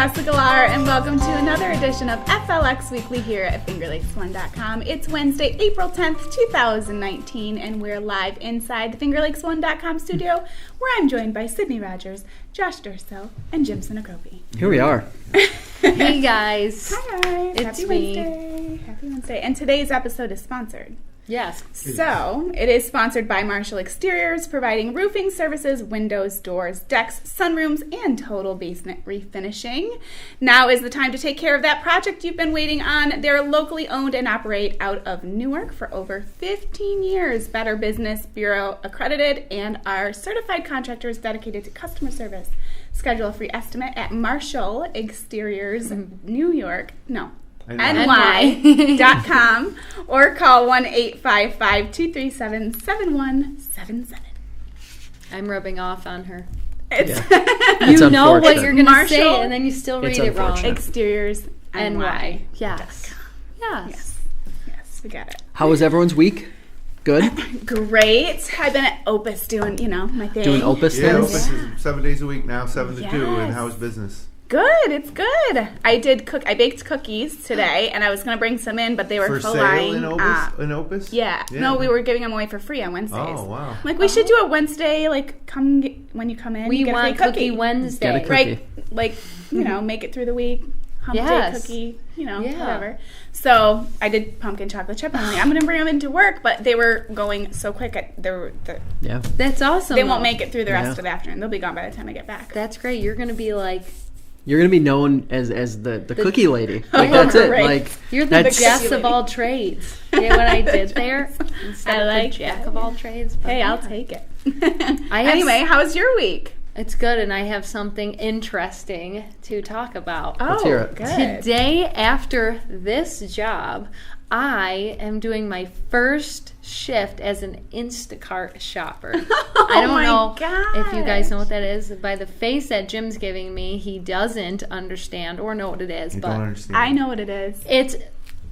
Jessica Lahr, and welcome to another edition of FLX Weekly here at FingerLakes1.com. It's Wednesday, April 10th, 2019, and we're live inside the FingerLakes1.com studio, where I'm joined by Sydney Rogers, Josh Durso, and Jim Sinacropi. Here we are. Hey guys. Hi. It's Happy me. Wednesday. Happy Wednesday. And today's episode is sponsored. Yes. So, it is sponsored by Marshall Exteriors, providing roofing services, windows, doors, decks, sunrooms, and total basement refinishing. Now is the time to take care of that project you've been waiting on. They're locally owned and operate out of Newark for over 15 years. Better Business Bureau accredited and are certified contractors dedicated to customer service. Schedule a free estimate at Marshall Exteriors, NY.com or call 1-855-237-7177. I'm rubbing off on her. You know what you're going to say, Marshall and then you still read it wrong. Exteriors NY. Yes. Yes, we got it. How was everyone's week? Good? Great. I've been at Opus doing, my thing. Doing Opus Yeah, things? Opus is 7 days a week now, 7 to 2, Yes. and how's business? Good, it's good. I baked cookies today, and I was going to bring some in, but they were For flying. sale in Opus? In Opus? Yeah. No, we were giving them away for free on Wednesdays. Oh, wow. We should do a Wednesday, when you come in, We you get want a free Cookie Wednesday. Get a cookie. Right? Make it through the week. Hump Yes. day cookie, Yeah. whatever. So I did pumpkin chocolate chip. I'm like, I'm going to bring them into work, but they were going so quick. Yeah. That's awesome. They though. won't make it through the rest of the afternoon. They'll be gone by the time I get back. That's great. You're going to be like... You're going to be known as the cookie lady. Like, that's it. Right. Like, You're the that's- Jess of all trades. Get what I did there? Instead I of like the Jack it. of all trades. But Hey, I'll yeah. take it. have Anyway, how was your week? It's good, and I have something interesting to talk about. Let's hear it. Good. Today, after this job, I am doing my first shift as an Instacart shopper. I don't know if you guys know what that is. By the face that Jim's giving me, he doesn't understand or know what it is. I but don't understand. I know what it is. it's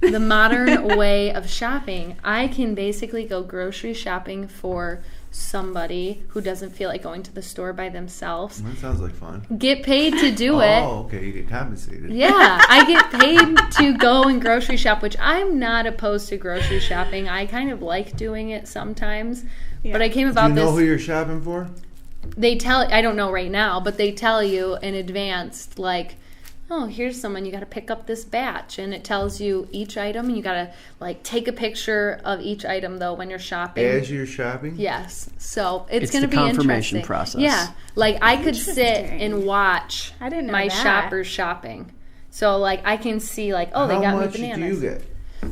the modern way of shopping. I can basically go grocery shopping for somebody who doesn't feel like going to the store by themselves. That sounds like fun. Get paid to do it. Oh, okay, you get compensated. Yeah, I get paid to go and grocery shop, which I'm not opposed to grocery shopping. I kind of like doing it sometimes. Yeah. But I came Do about you know this. who you're shopping for? I don't know right now, but they tell you in advance, like, oh, here's someone, you got to pick up this batch. And it tells you each item, and you got to, take a picture of each item, though, when you're shopping. As you're shopping? Yes. So it's It's going to the be confirmation interesting. process. Yeah. I could sit Interesting. and watch I didn't know my that. shoppers shopping. So, I can see, they How got me much bananas. do you get?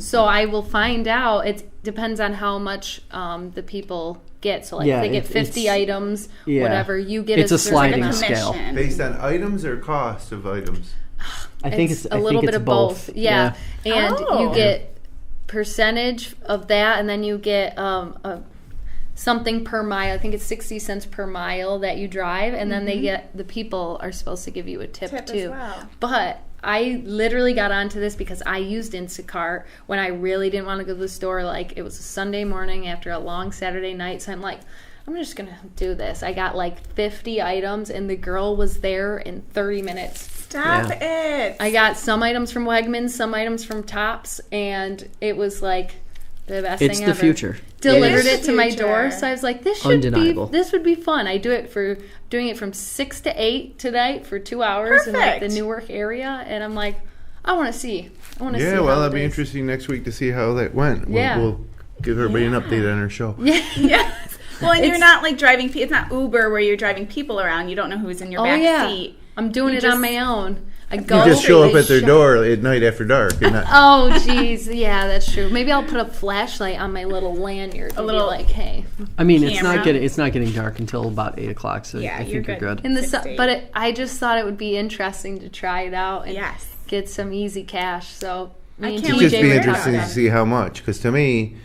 So I will find out. It depends on how much the people get. So, Yeah, if they get 50 items, yeah. whatever, you get It's a sliding Like a scale. commission. Based on items or cost of items? I think it's a little bit of both. Yeah. And Oh. you get percentage of that, and then you get something per mile. I think it's 60 cents per mile that you drive, and then the people are supposed to give you a tip Tip as too. well. But I literally got onto this because I used Instacart when I really didn't want to go to the store. It was a Sunday morning after a long Saturday night, so I'm like, I'm just going to do this. I got 50 items, and the girl was there in 30 minutes. Stop it. I got some items from Wegmans, some items from Tops, and it was the best It's thing the ever. future. Delivered It is it the to my future. door, so I was like, this Undeniable. would be fun. I doing it from 6 to 8 tonight for 2 hours in Perfect. the Newark area, and I'm like, I want to see. Yeah, how well, it that'd be is. interesting next week to see how that went. Yeah. We'll give everybody an update on our show. Yes. Well, and you're not driving. It's not Uber where you're driving people around. You don't know who's in your back seat. I'm doing You it just- on my own. I You go. just show up at their shop. door at night after dark. And not, Oh, jeez. Yeah, that's true. Maybe I'll put a flashlight on my little lanyard. To little- be hey. I mean, it's Camera. not getting dark until about 8 o'clock, so Yeah, I you're think you're good. good. In the 6 to 8. but I just thought it would be interesting to try it out and Yes. get some easy cash. So me and can't it'd wait just TJ be were interesting talking. to see how much. Because to me,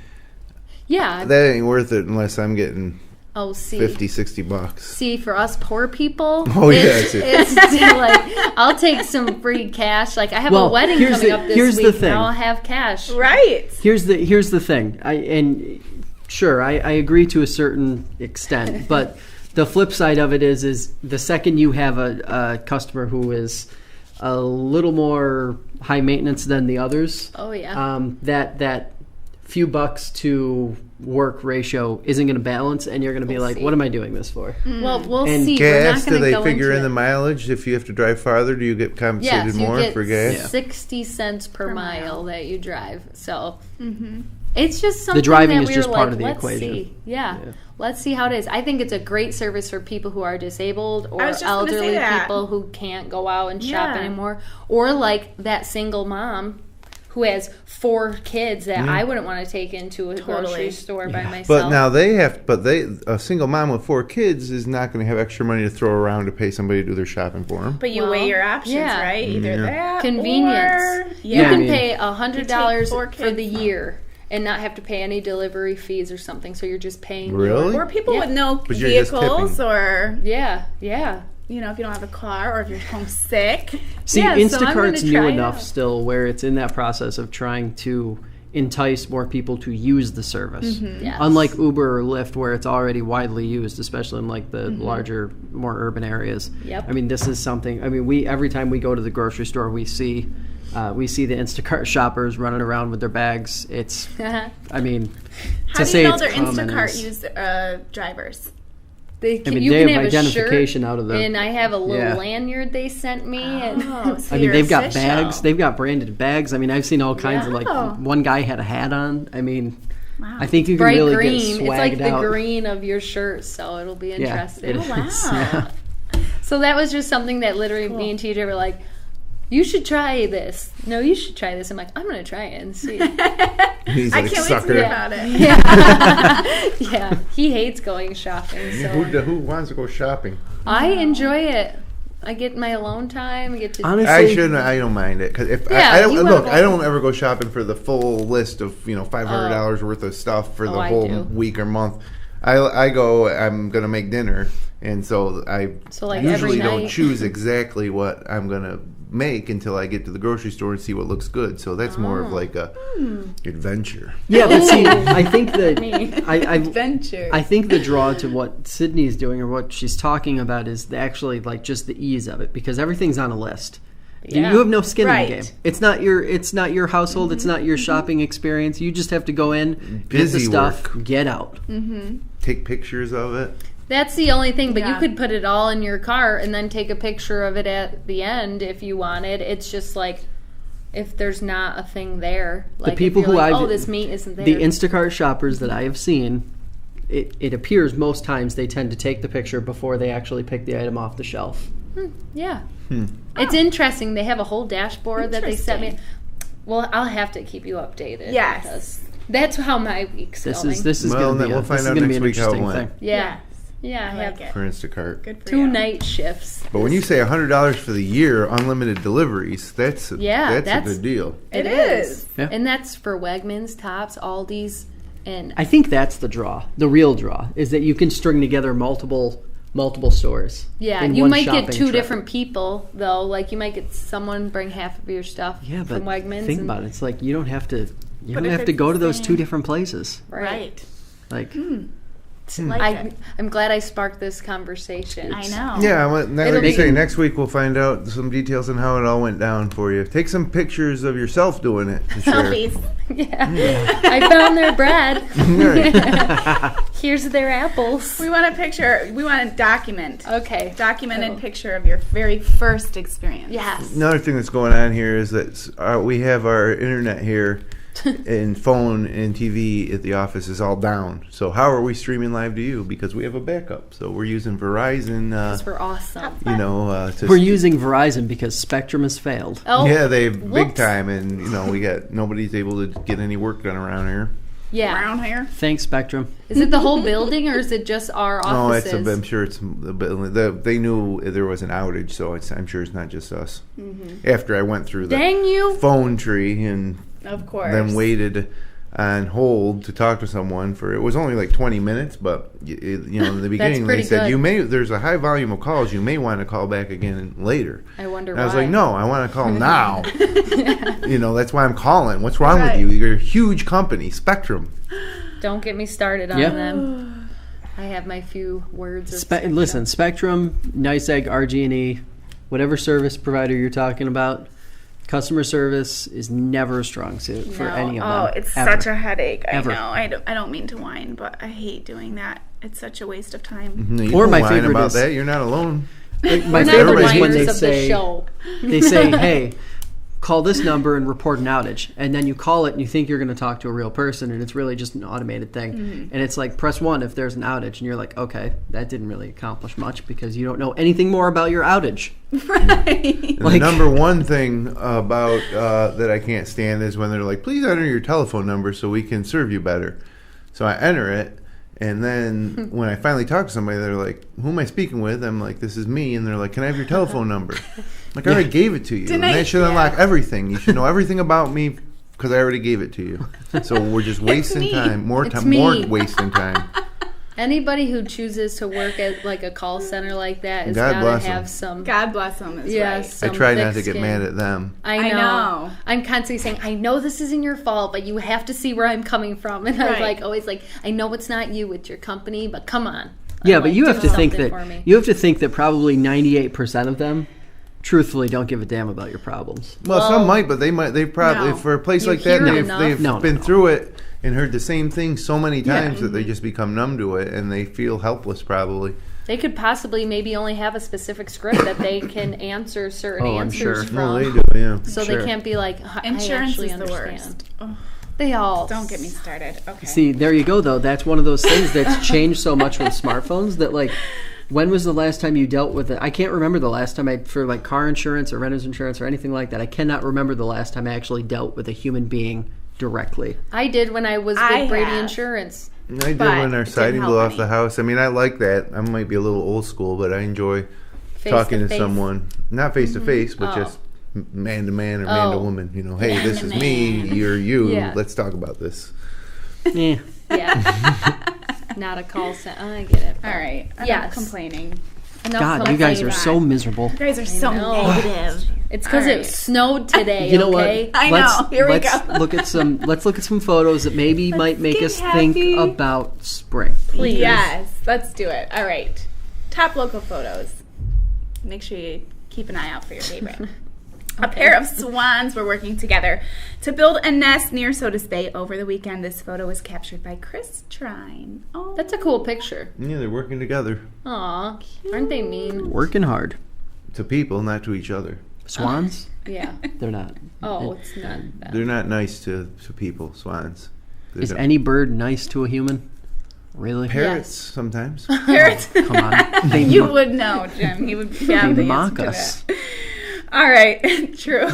Yeah. that ain't worth it unless I'm getting Oh, see. 50, 60 bucks. See, for us poor people, Oh, yeah, it's, it's- it's I'll take some free cash. I have a wedding here's coming the- up this here's the week. thing. Now I'll have cash. Right. Here's the thing. I agree to a certain extent, but the flip side of it is the second you have a customer who is a little more high maintenance than the others. Oh, yeah. That few bucks to work ratio isn't going to balance, and you're going to be like, see. what am I doing this for? Well, we'll And see. We're not Gas, going do to they go figure into in the it. mileage? If you have to drive farther, do you get compensated Yes, more you get for gas? 60 cents per mile that you drive. So Mm-hmm. it's just something driving that is we just were part like, of the let's equation. see. Yeah. Let's see how it is. I think it's a great service for people who are disabled or I was just gonna say elderly that. people who can't go out and shop Yeah. anymore. Or like that single mom who has 4 kids that I wouldn't want to take into a grocery store by myself. But now a single mom with 4 kids is not going to have extra money to throw around to pay somebody to do their shopping for them. But you Well, weigh your options, yeah. right? Either that Convenience. or You I can mean- pay You $100 take 4 for the kids. year and not have to pay any delivery fees or something. So you're just paying. Really? Or people Yeah. with no But you're just vehicles, tipping. or Yeah. if you don't have a car, or if you're homesick. See, Yeah, so I'm Instacart's gonna new try it enough out. still where it's in that process of trying to entice more people to use the service. Yes. Unlike Uber or Lyft, where it's already widely used, especially in like the larger, more urban areas. Yep. I mean, this is something. I mean, every time we go to the grocery store, we see the Instacart shoppers running around with their bags. It's, I mean, How to do say you know it's they're common Instacart is- drivers? You they can have have identification a shirt, out of the- and I have a little Yeah. lanyard they sent me. And Oh, so I mean, you're they've got official. bags. They've got branded bags. I mean, I've seen all kinds of Wow. one guy had a hat on. I mean, Wow. I think you can bright really green. get It's swagged like the out. green of your shirt, so it'll be Yeah, interesting. it Oh, is. wow. So that was just something that literally me and TJ were like, you should try this. No, you should try this. I'm like, I'm going to try it and see. He's I like, can't wait to sucker. hear about it. Yeah, he hates going shopping. So Who wants to go shopping? I enjoy it. I get my alone time. I get to Honestly, I don't mind it because if Yeah, I don't you look, wanna go- I don't ever go shopping for the full list of $500 worth of stuff for the I whole do. week or month. I go. I'm gonna make dinner, and so I like, usually every don't night. choose exactly what I'm gonna make until I get to the grocery store and see what looks good. So that's more of like a adventure. yeah, but see, I think that Me. I Adventure. I think the draw to what Sydney's doing or what she's talking about is actually like just the ease of it because everything's on a list. Yeah. You have no skin Right. in the game. It's not your household. It's not your shopping experience. You just have to go in, get the Busy stuff, work. get out. Take pictures of it. That's the only thing, but you Yeah. could put it all in your car and then take a picture of it at the end if you wanted. It's just like if there's not a thing there. Like people if you're who like, I've- oh, this meat isn't there. The Instacart shoppers that I have seen, it appears most times they tend to take the picture before they actually pick the item off the shelf. Yeah. It's interesting. They have a whole dashboard that they sent me. Interesting. Well, I'll have to keep you updated. Yes. because that's how my week's This going. is Well, going to then be we'll find this is out gonna be next an week how it interesting went. thing. Yeah. Yes. Yeah, I I have like it. For Instacart. Good for 2 you. night shifts. But when you say $100 for the year, unlimited deliveries, that's that's- a good deal. It is. Yeah. And that's for Wegmans, Tops, Aldi's, and I think that's the draw. The real draw is that you can string together multiple stores. yeah, in you one might get shopping 2 trip. different people though. Like you might get someone bring half of your stuff Yeah, but from Wegmans. think and- about it. It's like you don't have to. You But don't if have to it's go the to those same- 2 different places. Right. Like Like it. I'm glad I sparked this conversation. I know. Yeah, now It'll like you be- say, next week we'll find out some details on how it all went down for you. Take some pictures of yourself doing it. To share. Selfies. Yeah. I found their bread. Right. Here's their apples. We want a picture. We want to document. Okay. Documented Oh. picture of your very first experience. Yes. Another thing that's going on here is that we have our internet here, and phone and TV at the office is all down. So how are we streaming live to you? Because we have a backup. So we're using Verizon. Those were awesome. we're using Verizon because Spectrum has failed. Oh, Yeah, they big whoops. time, and we got nobody's able to get any work done around here. Yeah. Around here. Thanks, Spectrum. Is it the whole building or is it just our No, offices? I'm sure it's the building. They knew there was an outage, so I'm sure it's not just us. After I went through the Dang you. phone tree and Of course. then waited on hold to talk to someone for it was only like 20 minutes, but in the beginning they pretty said good. there's a high volume of calls, you may want to call back again later. I wonder And why. I was like, no, I want to call now. That's why I'm calling. What's wrong with Right. you? You're a huge company, Spectrum. Don't get me started on Yeah. them. I have my few words of Listen, Spectrum, Nice Egg, RG&E, whatever service provider you're talking about, customer service is never a strong suit for any of them. Oh, it's ever. such a headache. Ever. I know. I don't mean to whine, but I hate doing that. It's such a waste of time. No, you Or don't my whine favorite about is- that. You're not alone. My We're not the favorite is when whiners they of the say, show. hey, call this number and report an outage. And then you call it and you think you're going to talk to a real person, and it's really just an automated thing. And it's like, press 1 if there's an outage. And you're like, okay, that didn't really accomplish much because you don't know anything more about your outage. Right. And Like- the number one thing about that I can't stand is when they're like, please enter your telephone number so we can serve you better. So I enter it, and then when I finally talk to somebody, they're like, who am I speaking with? I'm like, this is me. And they're like, can I have your telephone number? Like, I already gave it to you. Didn't And I- that should unlock everything. You should know everything about me because I already gave it to you. So we're just wasting me. time. More It's time. me. More wasting time. Anybody who chooses to work at like a call center like that has God got bless to have 'em. some. God bless them. Is Yes. I Some try not thick to get skin. mad at them. I know. know. I'm constantly saying, I know this isn't your fault, but you have to see where I'm coming from. And I'm Right. like, always like, I know it's not you, it's your company, but come on. Yeah, I'm but like, you do have to think something that for me. you have to think that probably 98% of them truthfully don't give a damn about your problems. Well, some might, but they probably No. for a place You like that, hear they've enough. No, been no. through it and heard the same thing so many times that Mm-hmm. they just become numb to it and they feel helpless. Probably. They could possibly maybe only have a specific script that they can answer certain Oh, I'm answers sure. from. No, they do. Yeah. So Sure. they can't be like, I Insurance actually is the understand. worst. Oh, They all don't get me started. Okay. See, there you go, though. That's one of those things that's changed so much with smartphones that, like, when was the last time you dealt with it? I can't remember the last time for, like, car insurance or renter's insurance or anything like that. I cannot remember the last time I actually dealt with a human being directly. I did when I was I with Brady have. Insurance. I did But when our it didn't siding blew help off the any. house. I mean, I like that. I might be a little old school, but I enjoy Face talking to face. someone, not face to face, but Oh. just man to man or man to Oh. woman. You know, hey, this is me, you're you. Yeah. Let's talk about this. Yeah. Yeah. Not a call center. I get it. All right. Enough Yes. complaining. Enough God, you guys are complaining. so miserable. You guys are so know. negative. It's because All it right. snowed today. You know okay? what? I know. Here we let's go. look at some. Let's look at some photos that maybe might make get us happy. think about spring. Please. Yes, let's do it. All right. Top local photos. Make sure you keep an eye out for your favorite. A pair of swans were working together to build a nest near Sodas Bay over the weekend. This photo was captured by Chris Trine. Oh, That's a cool picture. Yeah, they're working together. Aw, aren't they mean? Working hard. To people, not to each other. Swans? Yeah. They're not. Oh, it's not bad. They're not nice to people, swans. They're Is not- any bird nice to a human? Really? parrots Yes. sometimes? Parrots. Come on. They You mo- would know, Jim. He would have They the mock answer to us. that. All right, true.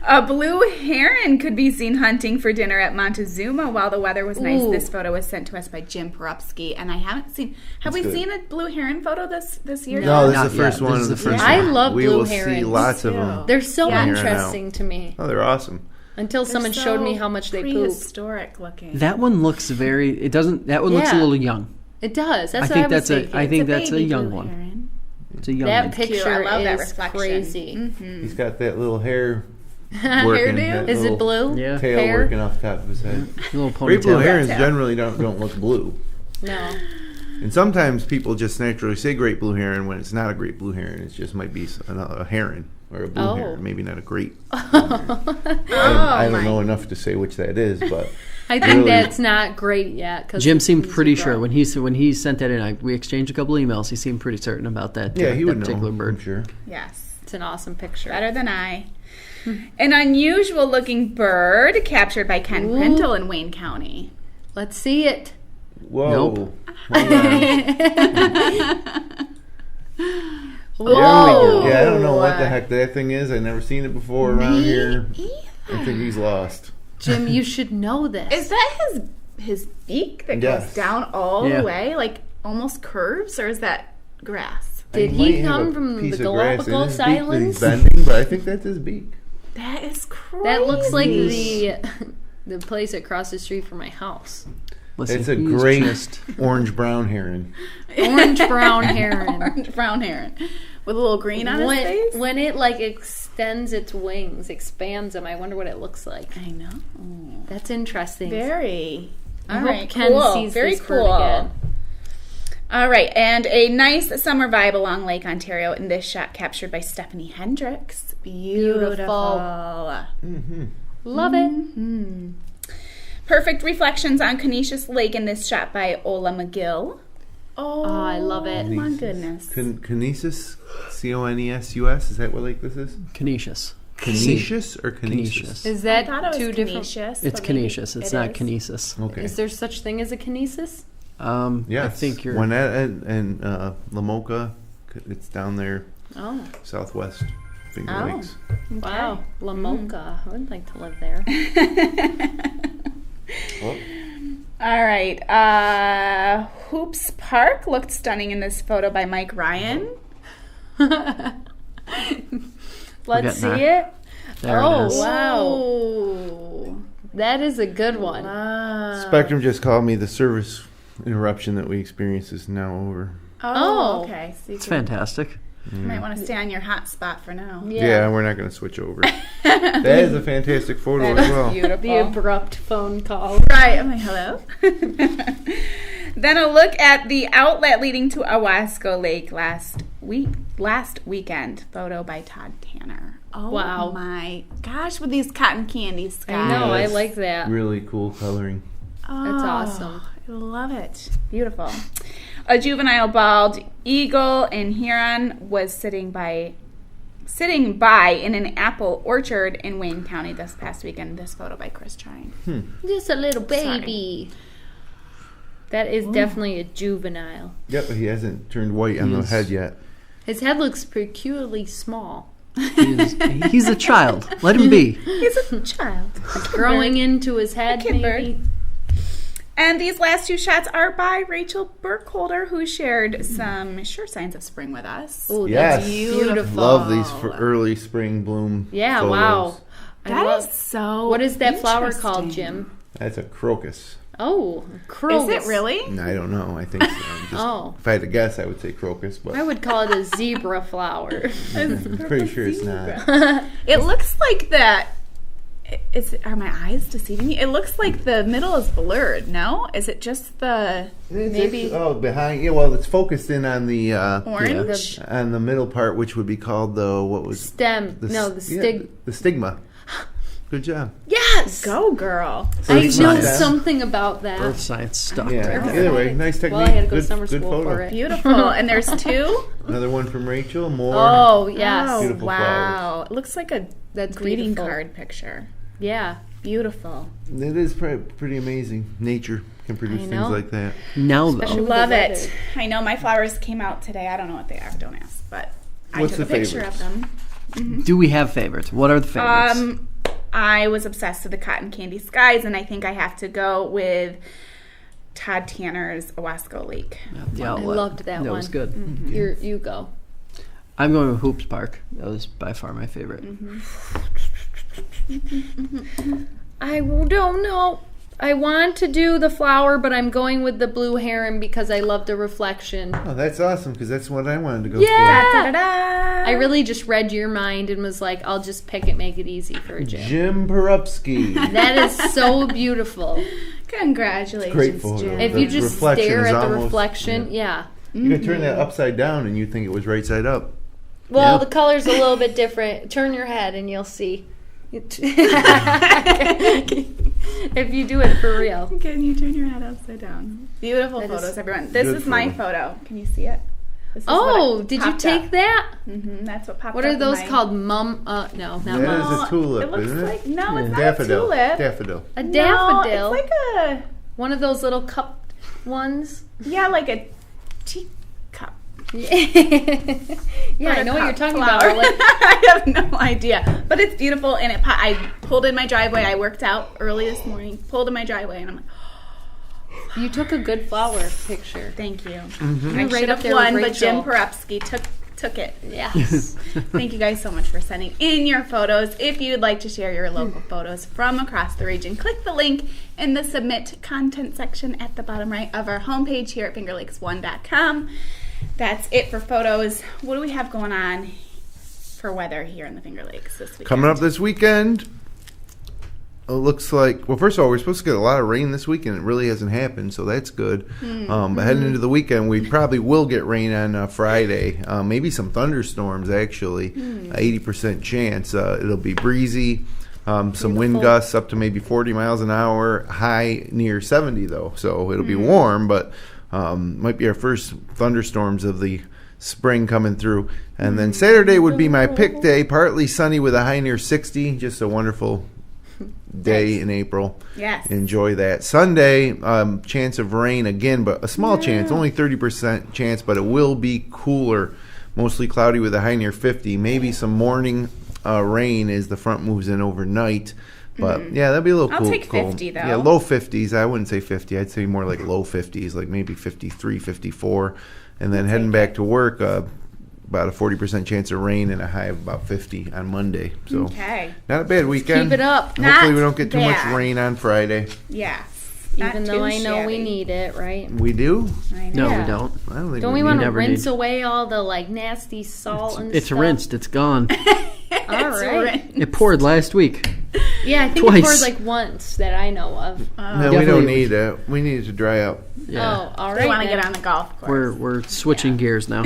A blue heron could be seen hunting for dinner at Montezuma while the weather was nice. Ooh. This photo was sent to us by Jim Porupski, and I haven't seen. Have That's we good. seen a blue heron photo this year? No, this Not is the first yet. one. This is the first I one. love we blue will see herons. lots of Me them. too. They're so Yeah. interesting to me. Oh, they're awesome. Until someone showed me how much they poop. Prehistoric looking. That one looks very. It doesn't. That one looks a Yeah. little young. It does. That's I what think I was that's a. thinking. I think It's that's a baby young blue one. heron. It's a young That one. picture Cute. I love that is reflection. crazy. Mhm. He's got that little hair Hairdo? working. that Is little it blue? Yeah. Tail Hair? working off the top of his head. A little Great blue ponytail. herons Tail. generally don't look blue. No. And sometimes people just naturally say great blue heron when it's not a great blue heron. It just might be a heron or a blue Oh. heron. Maybe not a great. Oh, I don't my. know enough to say which that is, but I think Really? that's not great yet. 'Cause Jim seemed he's a pretty girl. sure when he sent that in. We exchanged a couple emails. He seemed pretty certain about that. yeah, he that would particular know. bird. I'm sure. Yes. It's an awesome picture. Better than I. An unusual looking bird captured by Ken Ooh. Pintle in Wayne County. Let's see it. Whoa. Nope. Hold on. Whoa. Yeah, I don't know what the heck that thing is. I've never seen it before around here. I think he's lost. Jim, you should know this. Is that his beak that Yes. goes down all Yeah. the way, like almost curves, or is that grass? Did He he might have come a from piece the of grass in Galapagos his beak that he's Islands? bending, but I think that's his beak. That is crazy. That looks like the place across the street from my house. Listen, It's a he's great just- orange brown heron. Orange brown heron. orange brown heron with a little green on his When, face. when it like extends its wings, expands them, I wonder what it looks like. I know. That's interesting. Very. I All hope right, Ken cool. sees Very this bird cool. again. All right, and a nice summer vibe along Lake Ontario in this shot captured by Stephanie Hendricks. Beautiful. Love it. Perfect reflections on Canisius Lake in this shot by Ola McGill. Oh, I love it. My goodness. Canisius? Conesus? Is that what lake this is? Canisius. Canisius or Canisius? Is I that thought it was two different? Canisius, It's but maybe Canisius. It's it not is. Kinesis. Okay. Is there such thing as a kinesis? Yes. I think you're. Juanetta and Lamoka, it's down there, Oh, southwest Finger Oh. Lakes. wow. La Mocha. I would like to live there. Well, All right. Hoops Park looked stunning in this photo by Mike Ryan. Let's see Getting it. There Oh, it is. wow. Oh. That is a good one. Spectrum just called me the service interruption that we experienced is now over. Oh. Okay. So you It's fantastic. might want to stay on your hot spot for now. Yeah, we're not going to switch over. That is a fantastic photo as well. Beautiful. The abrupt phone call. Right. I'm like, hello. Then a look at the outlet leading to Owasco Lake last weekend. Photo by Todd Tanner. Oh, Wow. my gosh, with these cotton candy skies. I know. I that's like that. Really cool coloring. That's awesome. I love it. Beautiful. A juvenile bald eagle in Huron was sitting by in an apple orchard in Wayne County this past weekend. This photo by Chris Trine. Just a little baby. That is definitely a juvenile. Yep, but he hasn't turned white on the He's- head yet. His head looks peculiarly small. He's a child. Let him be. He's a child. Growing into his head, kid maybe. And these last two shots are by Rachel Burkholder, who shared some sure signs of spring with us. Oh, Yes. that's beautiful. Love these for early spring bloom. Yeah, photos. wow. That is so What is that flower interesting. called, Jim? That's a crocus. Oh, crocus. Is it really? I don't know. I think so. Oh. If I had to guess, I would say crocus, but I would call it a zebra flower. I'm pretty sure it's not. It looks like that. Are my eyes deceiving me? It looks like the middle is blurred. No, is it just the Maybe- behind. Yeah, well, it's focused in on the orange? on the middle part, which would be called the Stem. No, the stig. the stigma. Good job. Yes! Go, girl! I Earth know science. something about that. Earth science stuff. Yeah. Right there. Either way, nice technique. Well, I had to go to good, summer good school photo. for it. Beautiful. And there's two. Another one from Rachel. More. Oh, yes. Oh, Beautiful wow! It looks like a That's greeting beautiful. card picture. Yeah. Beautiful. It is pretty amazing. Nature can produce I things know. like that. Now Especially though, with Love the it. weather. I know my flowers came out today. I don't know what they are. Don't ask. But I What's took a the picture favorites? of them. do we have favorites? What are the favorites? I was obsessed with the cotton candy skies, and I think I have to go with Todd Tanner's Owasco Lake. The I outlet. loved that one. That was good. You go. I'm going with Hoops Park. That was by far my favorite. I don't know. I want to do the flower, but I'm going with the blue heron because I love the reflection. Oh, that's awesome because that's what I wanted to go Yeah! Da-da-da! I really just read your mind and was like, I'll just pick it, make it easy for for. Jim. Jim Perupski. That is so beautiful. Congratulations, Great photo. Jim. If The you just reflection stare is at the almost- reflection, yeah. You can turn that upside down and you think it was right side up. Well, Yeah. the color's a little bit different. Turn your head and you'll see. If you do it for real. Can you turn your head upside down? Beautiful That is photos, everyone. This good is my photo. photo. Can you see it? This is Oh, what did you popped take up. that? That's what popped What up. are in those my- called? No, not That mum. is a tulip, It looks isn't it? like no, it's not Daffodil. a tulip. Daffodil. A No, daffodil. it's like a One of those little cupped ones. like a teacup. Yeah, I know what you're talking about. Flower. Like, I have no idea, but it's beautiful. And I pulled in my driveway. I worked out early this morning. Pulled in my driveway, and I'm like, you took a good flower picture. "Thank you." You're I right should up have there won, with but Jim Rachel. Perupski took it. Yes. Thank you guys so much for sending in your photos. If you'd like to share your local photos from across the region, click the link in the Submit Content section at the bottom right of our homepage here at fingerlakes1.com. That's it for photos. What do we have going on for weather here in the Finger Lakes this weekend? Coming up this weekend, it looks like, well, first of all, we're supposed to get a lot of rain this week, and it really hasn't happened, so that's good. But heading into the weekend, we probably will get rain on Friday. Maybe some thunderstorms, actually. 80% chance. It'll be breezy. Some wind gusts up to maybe 40 miles an hour. High near 70, though. So it'll be warm, but might be our first thunderstorms of the spring coming through. And then Saturday would be my pick day. Partly sunny with a high near 60. Just a wonderful day in April. Yes. Enjoy that. Sunday, chance of rain again, but a small chance, only 30% chance, but it will be cooler. Mostly cloudy with a high near 50. Maybe some morning rain as the front moves in overnight. But yeah, that'll be a little cool. I'll take 50 though. Yeah, low 50s. I wouldn't say 50. I'd say more like low 50s, like maybe 53, 54. And then heading back to work, about a 40% chance of rain and a high of about 50 on Monday. So not a bad weekend. Keep it up. Hopefully we don't get too much rain on Friday. Yes. Even though I know we need it, right? We do? I know. No, we don't. I don't think Don't we want to rinse need. away all the like nasty salt and It's stuff? rinsed. It's gone. All right. It poured last week. Yeah, I think Twice. it poured like once that I know of. No, we don't need it. We need it to dry out. Yeah. Oh, all right. They want to then. get on the golf course. We're switching gears now.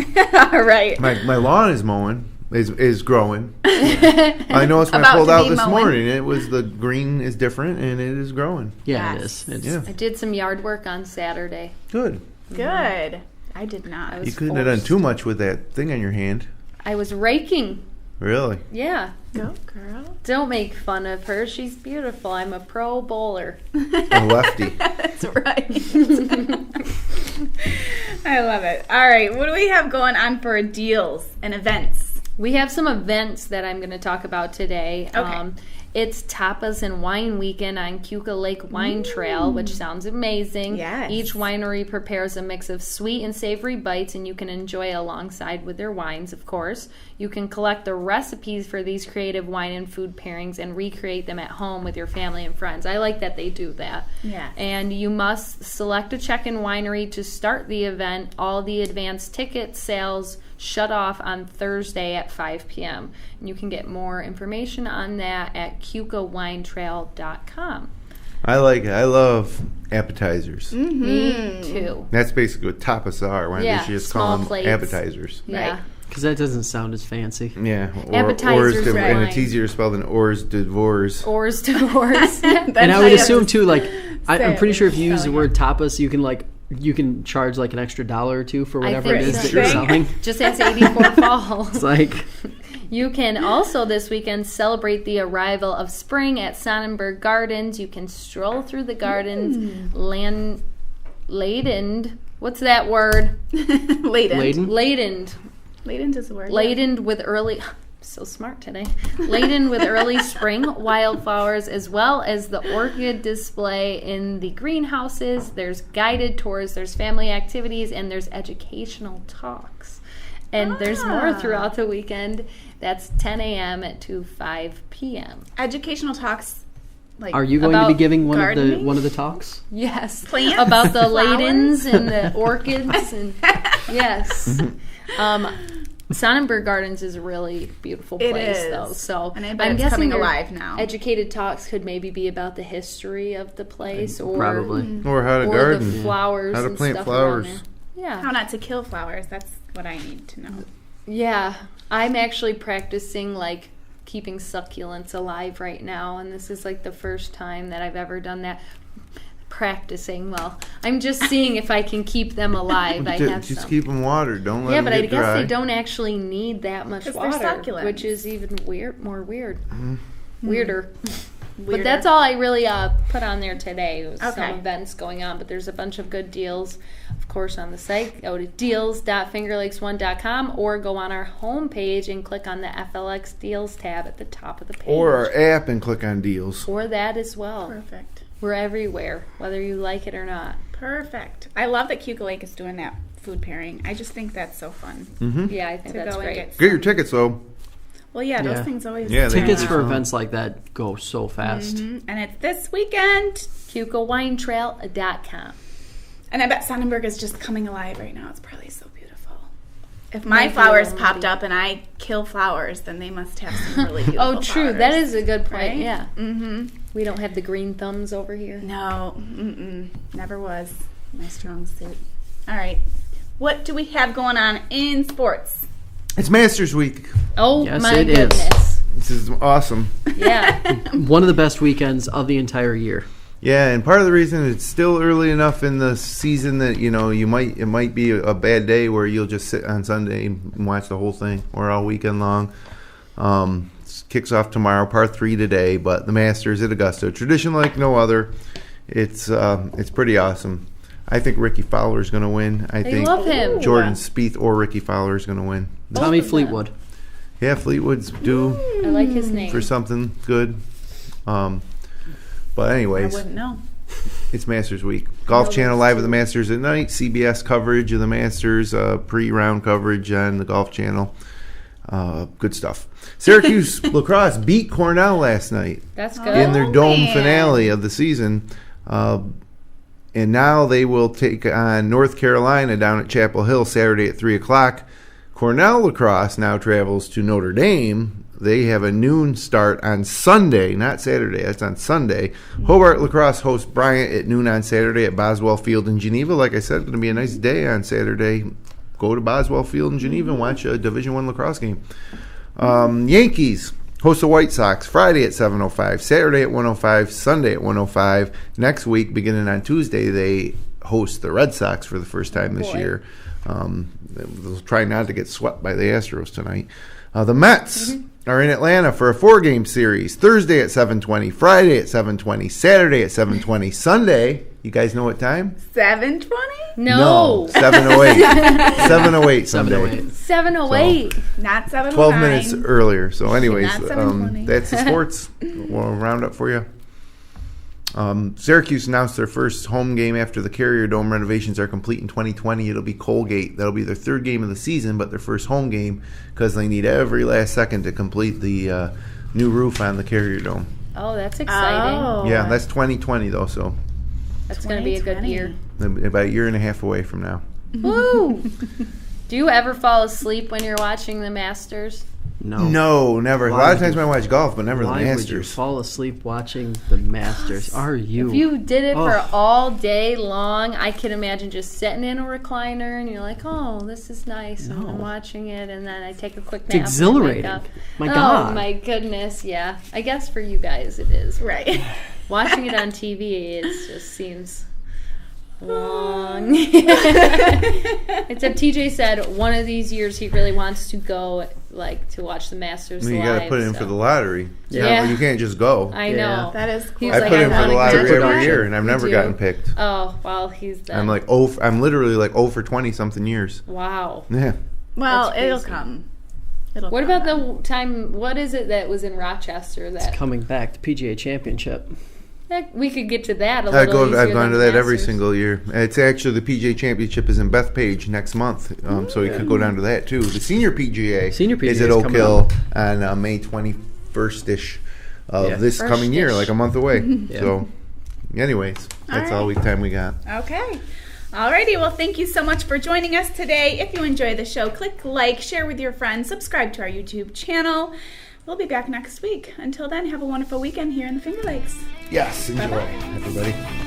All right. My lawn is mowing. Is growing. I noticed when I About pulled to out be this mowing. morning, it was the green is different and it is growing. Yeah, Yes. it is. Yeah, I did some yard work on Saturday. good. Good. I did not. I was You couldn't have done too much with that thing on your hand. I was raking. Really? Yeah. Go, girl. Don't make fun of her. She's beautiful. I'm a pro bowler. A lefty. That's right. I love it. All right. What do we have going on for deals and events? We have some events that I'm going to talk about today. Okay. It's Tapas and Wine Weekend on Keuka Lake Wine Trail, which sounds amazing. Yes. Each winery prepares a mix of sweet and savory bites, and you can enjoy alongside with their wines, of course. You can collect the recipes for these creative wine and food pairings and recreate them at home with your family and friends. I like that they do that. Yes. And you must select a check-in winery to start the event. All the advanced ticket sales shut off on Thursday at 5 p.m. And you can get more information on that at keukawinetrail.com. I like it. I love appetizers. Me too. That's basically what tapas are. Why don't Yeah, they just small call them plates. appetizers? Yeah. Right. Because that doesn't sound as fancy. Yeah. Appetizers and wine. it's easier to spell than Ors de Vors. Ors divorce. And I would assume too, like I'm it pretty sure if when you you're use the selling word tapas, you can charge like an extra $1 or $2 for whatever it think is so. that you're selling. Just as 84 Falls. It's like You can also this weekend celebrate the arrival of spring at Sonnenberg Gardens. You can stroll through the gardens, ladened. What's that word? Laden. laden. Laden is the word. Ladened with early. So smart today. Laden with early spring wildflowers, as well as the orchid display in the greenhouses. There's guided tours, there's family activities, and there's educational talks. And there's more throughout the weekend. That's 10 a.m. to 5 p.m. Educational talks. Like Are you going to be About giving one gardening? of the talks? Yes. Plants? About the Flowers? ladens and the orchids. And yes. Sonnenberg Gardens is a really beautiful It place, is. though. So And I bet I'm it's guessing coming your alive now. Educated talks could maybe be about the history of the place, or Probably. Or how to or garden. the flowers, How to and plant stuff flowers. around there. Yeah, How not to kill flowers. That's what I need to know. yeah. I'm actually practicing like keeping succulents alive right now, and this is like the first time that I've ever done that. Practicing. Well, I'm just seeing if I can keep them alive. I have Just some. keep them watered. Don't let Yeah, them but get I guess dry. they don't actually need that much 'Cause they're water, succulents. which is even more weird. Weirder. But Weirder. that's all I really put on there today. It was Okay. some events going on, but there's a bunch of good deals, of course, on the site. Go to deals.fingerlakes1.com or go on our homepage and click on the FLX Deals tab at the top of the page. Or our app and click on deals. Or that as well. Perfect. We're everywhere, whether you like it or not. Perfect. I love that Keuka Lake is doing that food pairing. I just think that's so fun Yeah, I think to that's go and great. get. Get your some- tickets, though. Well, yeah, those Yeah. things always. Yeah, they Tickets do. for events like that go so fast. And it's this weekend. KeukaWineTrail.com. And I bet Sonnenberg is just coming alive right now. It's probably so beautiful. If my flowers popped up and I kill flowers, then they must have some really beautiful true. flowers. That is a good point. Right? Yeah. Mm-hmm. We don't have the green thumbs over here. No, never was my strong suit. All right. What do we have going on in sports? It's Masters Week. Oh, Yes, my it is. goodness. This is awesome. Yeah. One of the best weekends of the entire year. Yeah, and part of the reason it's still early enough in the season that it might be a bad day where you'll just sit on Sunday and watch the whole thing or all weekend long. Kicks off tomorrow, part 3 today, but the Masters at Augusta, tradition like no other. It's pretty awesome. I think Ricky Fowler's going to win. I think love him. Jordan Spieth or Ricky Fowler is going to win. Tommy Fleetwood. Yeah, Fleetwood's due I like his name. for something good. But I anyways, wouldn't know. it's Masters Week. Golf Channel live at the Masters at night. CBS coverage of the Masters, pre-round coverage on the Golf Channel. Good stuff. Syracuse lacrosse beat Cornell last night That's good. in their dome man. finale of the season. And now they will take on North Carolina down at Chapel Hill Saturday at 3 o'clock. Cornell lacrosse now travels to Notre Dame. They have a noon start on Sunday, not Saturday. That's on Sunday. Hobart lacrosse hosts Bryant at noon on Saturday at Boswell Field in Geneva. Like I said, it's going to be a nice day on Saturday. Go to Boswell Field in Geneva and watch a Division I lacrosse game. Yankees host the White Sox Friday at 7:05, Saturday at 1:05, Sunday at 1:05. Next week, beginning on Tuesday, they host the Red Sox for the first time this year. They'll try not to get swept by the Astros tonight. The Mets are in Atlanta for a 4-game series. Thursday at 7:20, Friday at 7:20, Saturday at 7:20, Sunday. You guys know what time? 7:20? No. 7:08. 7:08 Sunday. 7:08. Not 7:09. 12 minutes earlier. So anyways, Not 7:20. that's the sports. We'll round up for you. Syracuse announced their first home game after the Carrier Dome renovations are complete in 2020. It'll be Colgate. That'll be their 3rd game of the season, but their first home game because they need every last second to complete the new roof on the Carrier Dome. Oh, that's exciting. Oh. Yeah, that's 2020 though, so That's going to be a good year. about a year and a half away from now. Woo! Do you ever fall asleep when you're watching the Masters? No, never. A lot of times when I watch golf, but never the Why would you Masters. fall asleep watching the Masters? Are you? If you did it for Oh. all day long, I can imagine just sitting in a recliner and you're like, oh, this is nice. And No. I'm watching it, and then I take a quick nap. It's and exhilarating. wake up. My God. Oh, my goodness, yeah. I guess for you guys it is. Right. Watching it on TV, it just seems long. Except TJ said one of these years he really wants to go, like, to watch the Masters I mean, you live. got to put in so. for the lottery. Yeah. You can't just go. I know. That is cool. He's I like, put in for wanna the go lottery to every that. year, and I've You never do? gotten picked. Oh, well, he's done. I'm literally like 0 for 20 something years. Wow. Yeah. Well, That's it'll crazy. come. What about the time, what is it that was in Rochester that Coming back, the PGA Championship. we could get to that a little easier I've gone than to that the every Masters. single year. It's actually the PGA Championship is in Bethpage next month, so you could go down to that too. The Senior PGA, is at is Oak coming Hill on May 21st-ish of this coming year, First-ish. like a month away. Yeah. So, anyways, that's all the time we got. Okay. Alrighty, well, thank you so much for joining us today. If you enjoy the show, click like, share with your friends, subscribe to our YouTube channel. We'll be back next week. Until then, have a wonderful weekend here in the Finger Lakes. Yes, enjoy, Bye-bye. everybody.